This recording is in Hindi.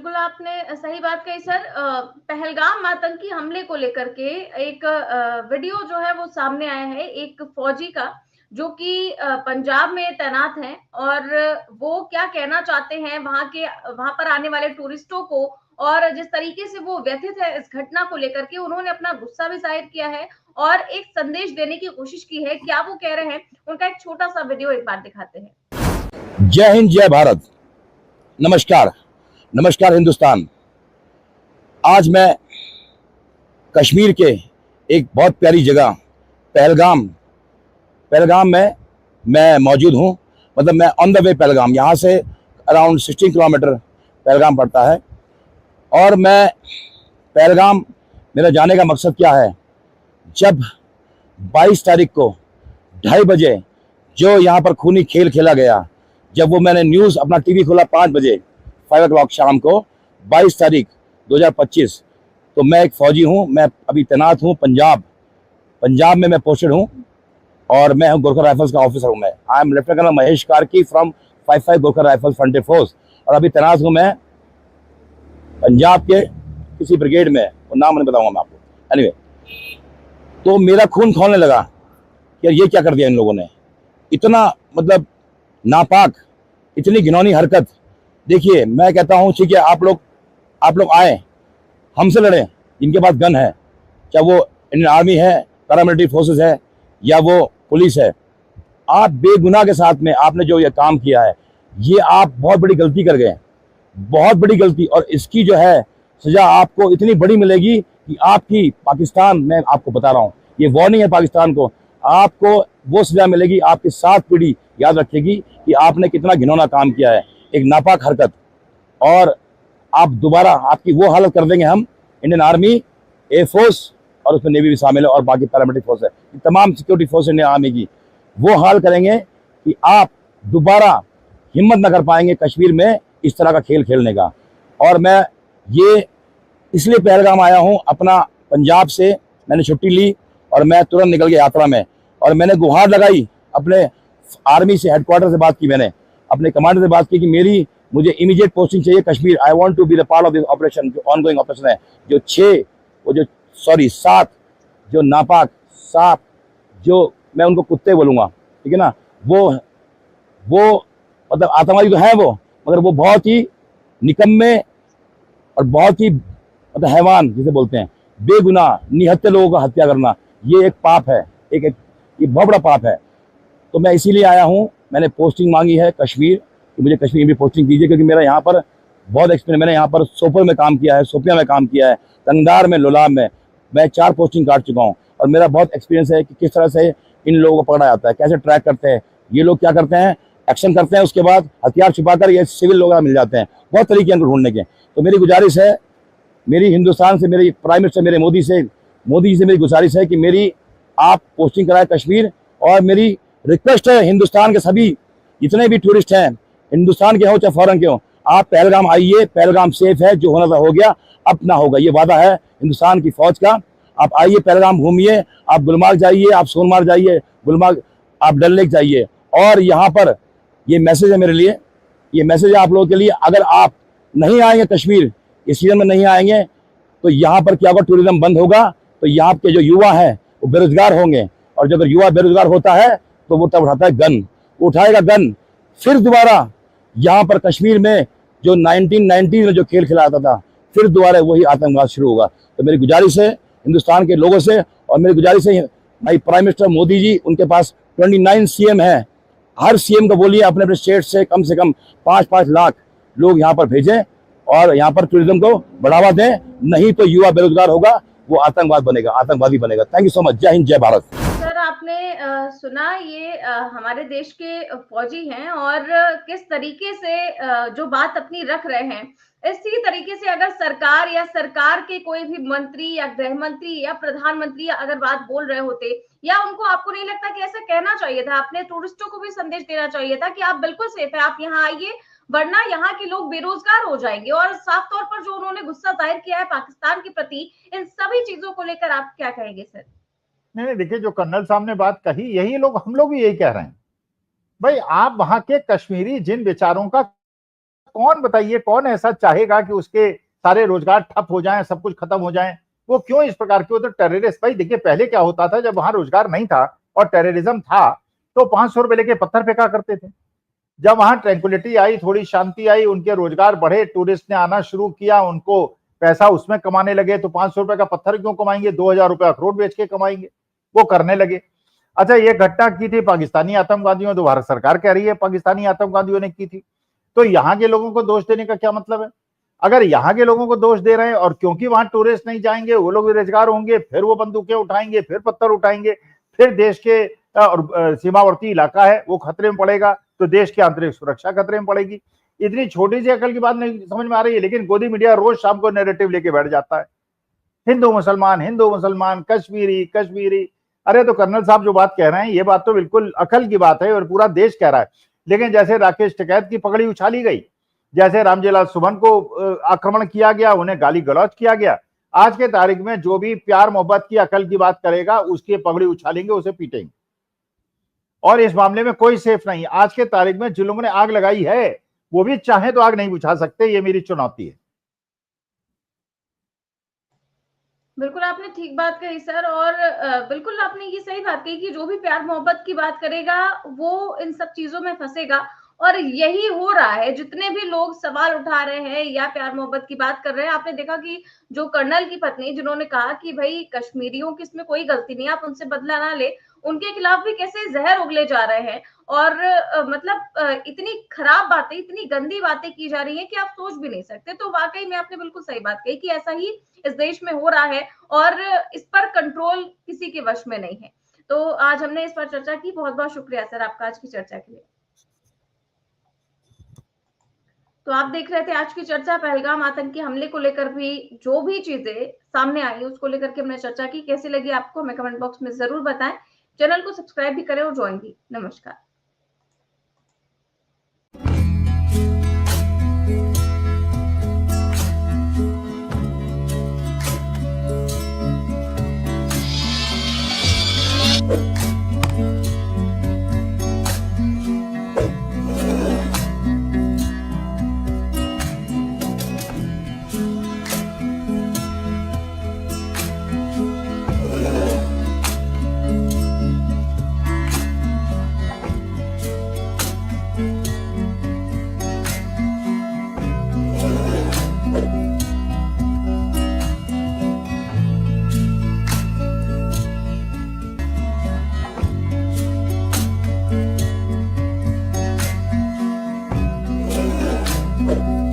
बिल्कुल आपने सही बात कही सर। पहलगाम आतंकी हमले को लेकर के एक वीडियो जो है वो सामने आया है एक फौजी का, जो कि पंजाब में तैनात हैं, और वो क्या कहना चाहते हैं वहां पर आने वाले टूरिस्टों को, और जिस तरीके से वो व्यथित है इस घटना को लेकर के, उन्होंने अपना गुस्सा भी जाहिर किया है और एक संदेश देने की कोशिश की है। क्या वो कह रहे हैं, उनका एक छोटा सा वीडियो एक बार दिखाते हैं। जय हिंद, जय भारत, नमस्कार, नमस्कार हिंदुस्तान। आज मैं कश्मीर के एक बहुत प्यारी जगह पहलगाम में मैं मौजूद हूँ। मतलब मैं ऑन द वे पहलगाम, यहाँ से अराउंड 16 किलोमीटर पहलगाम पड़ता है। और मैं पहलगाम, मेरा जाने का मकसद क्या है, जब 22 तारीख को 2:30 बजे जो यहाँ पर खूनी खेल खेला गया, जब वो मैंने न्यूज़ अपना टीवी खोला 5 बजे 5 o'clock शाम को, 22 तारीख 2025, तो मैं एक फ़ौजी हूँ। मैं अभी तैनात हूँ पंजाब में मैं पोस्टेड हूँ, और मैं हूँ गोरखा राइफल्स का ऑफिसर हूँ। मैं I am lieutenant colonel Mahesh Karki from 55 Gorkha rifles frontier force, और अभी तैनात हूँ मैं पंजाब के किसी ब्रिगेड में, वो नाम नहीं बताऊँगा मैं आपको। एनीवे, तो मेरा खून खौलने लगा कि यार ये क्या कर दिया इन लोगों ने, इतना मतलब नापाक, इतनी घिनौनी हरकत। देखिए, मैं कहता हूँ ठीक है, आप लोग आए, हमसे लड़े, जिनके पास गन है, चाहे वो इंडियन आर्मी है, पैरामिलिट्री फोर्सेस है, या वो पुलिस है। आप बेगुनाह के साथ में आपने जो ये काम किया है, ये आप बहुत बड़ी गलती कर गए, बहुत बड़ी गलती। और इसकी जो है सजा आपको इतनी बड़ी मिलेगी कि आपकी पाकिस्तान, मैं आपको बता रहा हूँ, ये वार्निंग है पाकिस्तान को, आपको वो सजा मिलेगी, आपकी 7 पीढ़ी याद रखेगी कि आपने कितना घिनौना काम किया है, एक नापाक हरकत। और आप दोबारा, आपकी वो हालत कर देंगे हम, इंडियन आर्मी, एयर फोर्स, और उसमें नेवी भी शामिल है, और बाकी पैरामिलिट्री फोर्स है, तमाम सिक्योरिटी फोर्स इंडियन आर्मी की, वो हाल करेंगे कि आप दोबारा हिम्मत न कर पाएंगे कश्मीर में इस तरह का खेल खेलने का। और मैं ये इसलिए पहलगाम आया हूँ, अपना पंजाब से मैंने छुट्टी ली और मैं तुरंत निकल गया यात्रा में, और मैंने गुहार लगाई अपने आर्मी से, हेडक्वार्टर से बात की, मैंने अपने कमांडर से बात की कि मुझे इमीडिएट पोस्टिंग चाहिए Kashmir. I want to be the part of this operation, जो ऑनगोइंग ऑपरेशन है, जो 7 जो नापाक सांप, जो मैं उनको कुत्ते बोलूंगा, ठीक है ना, वो मतलब आतंकवादी तो है वो, मगर वो बहुत ही निकम्मे और बहुत ही मतलब हैवान जिसे बोलते हैं, बेगुनाह निहत्थे लोगों का हत्या करना, ये एक पाप है, ये बहुत बड़ा पाप है। तो मैं इसीलिए आया हूँ, मैंने पोस्टिंग मांगी है कश्मीर, कि मुझे कश्मीर में पोस्टिंग कीजिए, क्योंकि मेरा यहाँ पर बहुत एक्सपीरियंस। मैंने यहाँ पर सोपोर में काम किया है, सोपिया में काम किया है, तंगदार में, लोलाब में, मैं 4 पोस्टिंग काट चुका हूँ, और मेरा बहुत एक्सपीरियंस है कि किस तरह से इन लोगों को पकड़ा जाता है, कैसे ट्रैक करते हैं ये लोग, क्या करते हैं, एक्शन करते हैं, उसके बाद हथियार छुपाकर ये सिविल लोग मिल जाते हैं, बहुत तरीके हैं ढूंढने के। तो मेरी गुजारिश है, मेरी हिंदुस्तान से, मेरी प्राइम मिनिस्टर मेरे मोदी जी से मेरी गुजारिश है कि आप पोस्टिंग कराए कश्मीर। और मेरी रिक्वेस्ट है हिंदुस्तान के सभी जितने भी टूरिस्ट हैं, हिंदुस्तान के हो चाहे फॉरेन के हो, आप पहलगाम आइए, पहलगाम सेफ है, जो होना था हो गया, अब ना होगा, ये वादा है हिंदुस्तान की फौज का। आप आइए, पहलगाम घूमिए, आप गुलमार्ग जाइए, आप सोनमार्ग जाइए, गुलमार्ग, आप डल लेक जाइए। और यहाँ पर ये मैसेज है मेरे लिए, ये मैसेज है आप लोगों के लिए, अगर आप नहीं आएंगे कश्मीर, इस सीजन में नहीं आएंगे, तो यहाँ पर क्या होगा, टूरिज्म बंद होगा, तो यहाँ के जो युवा हैं वो बेरोजगार होंगे, और जब युवा बेरोजगार होता है तो वो तब उठाता है गन, वो उठाएगा गन, फिर दोबारा यहाँ पर कश्मीर में जो 1990 में जो खेल खिलाता था, फिर दोबारा वही आतंकवाद शुरू होगा। तो मेरी गुजारिश है हिंदुस्तान के लोगों से, और मेरी गुजारिश है भाई प्राइम मिनिस्टर मोदी जी, उनके पास 29 सीएम है, हर सीएम को बोलिए अपने अपने स्टेट से कम 5-5 लाख लोग यहाँ पर भेजें, और यहाँ पर टूरिज्म को बढ़ावा दें, नहीं तो युवा बेरोजगार होगा, वो आतंकवादी बनेगा। थैंक यू सो मच, जय हिंद, जय भारत। सर आपने सुना, ये हमारे देश के फौजी हैं, और किस तरीके से जो बात अपनी रख रहे हैं, इसी तरीके से अगर सरकार या सरकार के कोई भी मंत्री या गृह मंत्री या प्रधानमंत्री अगर बात बोल रहे होते, या उनको, आपको नहीं लगता कि ऐसा कहना चाहिए था, अपने टूरिस्टों को भी संदेश देना चाहिए था कि आप बिल्कुल सेफ है, आप यहाँ आइए, वरना यहाँ के लोग बेरोजगार हो जाएंगे। और साफ तौर पर जो उन्होंने गुस्सा जाहिर किया है पाकिस्तान के प्रति, इन सभी चीजों को लेकर आप क्या कहेंगे सर? नहीं, देखिए, जो कर्नल साहब ने बात कही, यही लोग, हम लोग भी यही कह रहे हैं। भाई, आप वहां के कश्मीरी जिन बेचारों का कौन, बताइए कौन ऐसा चाहेगा कि उसके सारे रोजगार ठप हो जाएं, सब कुछ खत्म हो जाए? वो क्यों इस प्रकार के? वो तो टेररिस्ट। भाई देखिए, पहले क्या होता था, जब वहां रोजगार नहीं था और टेररिज्म था, तो 500 रुपए लेके पत्थर फेंका करते थे। जब वहां ट्रैंक्विलिटी आई, थोड़ी शांति आई, उनके रोजगार बढ़े, टूरिस्ट ने आना शुरू किया, उनको पैसा उसमें कमाने लगे, तो 500 रुपए का पत्थर क्यों कमाएंगे, 2000 रुपए अखरोट बेच के कमाएंगे, वो करने लगे। अच्छा, ये घटना की थी पाकिस्तानी आतंकवादियों, तो भारत सरकार कह रही है पाकिस्तानी आतंकवादियों ने की थी, तो यहाँ के लोगों को दोष देने का क्या मतलब है? अगर यहाँ के लोगों को दोष दे रहे हैं और क्योंकि वहां टूरिस्ट नहीं जाएंगे, वो लोग बेरोजगार होंगे, फिर वो बंदूकें उठाएंगे, फिर पत्थर उठाएंगे, फिर देश के सीमावर्ती इलाका है वो खतरे में पड़ेगा, तो देश की आंतरिक सुरक्षा खतरे में पड़ेगी। इतनी छोटी सी अकल की बात नहीं समझ में आ रही है, लेकिन गोदी मीडिया रोज शाम को नैरेटिव लेके बैठ जाता है, हिंदू मुसलमान, कश्मीरी कश्मीरी। अरे तो कर्नल साहब जो बात कह रहे हैं, ये बात तो बिल्कुल अकल की बात है और पूरा देश कह रहा है। लेकिन जैसे राकेश टिकैत की पगड़ी उछाली गई, जैसे रामजीलाल सुमन को आक्रमण किया गया, उन्हें गाली गलौज किया गया, आज के तारीख में जो भी प्यार मोहब्बत की अकल की बात करेगा उसकी पगड़ी उछालेंगे, उसे पीटेंगे। और इस मामले में कोई सेफ नहीं। आज के तारीख में जिन लोगों ने आग लगाई है वो भी चाहे तो आग नहीं बुझा सकते, ये मेरी चुनौती है। बिल्कुल आपने ठीक बात कही सर, और बिल्कुल आपने ये सही बात कही कि जो भी प्यार मोहब्बत की बात करेगा वो इन सब चीजों में फंसेगा, और यही हो रहा है। जितने भी लोग सवाल उठा रहे हैं या प्यार मोहब्बत की बात कर रहे हैं, आपने देखा कि जो कर्नल की पत्नी जिन्होंने कहा कि भाई कश्मीरियों की इसमें कोई गलती नहीं, आप उनसे बदला ना ले, उनके खिलाफ भी कैसे जहर उगले जा रहे हैं, और मतलब इतनी खराब बातें, इतनी गंदी बातें की जा रही है कि आप सोच भी नहीं सकते। तो वाकई में आपने बिल्कुल सही बात कही कि ऐसा ही इस देश में हो रहा है और इस पर कंट्रोल किसी के वश में नहीं है। तो आज हमने इस पर चर्चा की। बहुत बहुत शुक्रिया सर आपका आज की चर्चा के लिए। तो आप देख रहे थे आज की चर्चा। पहलगाम आतंकी हमले को लेकर भी जो भी चीजें सामने आई उसको लेकर के हमने चर्चा की। कैसी लगी आपको हमें कमेंट बॉक्स में जरूर बताएं। चैनल को सब्सक्राइब भी करें और ज्वाइन भी। नमस्कार। Thank you.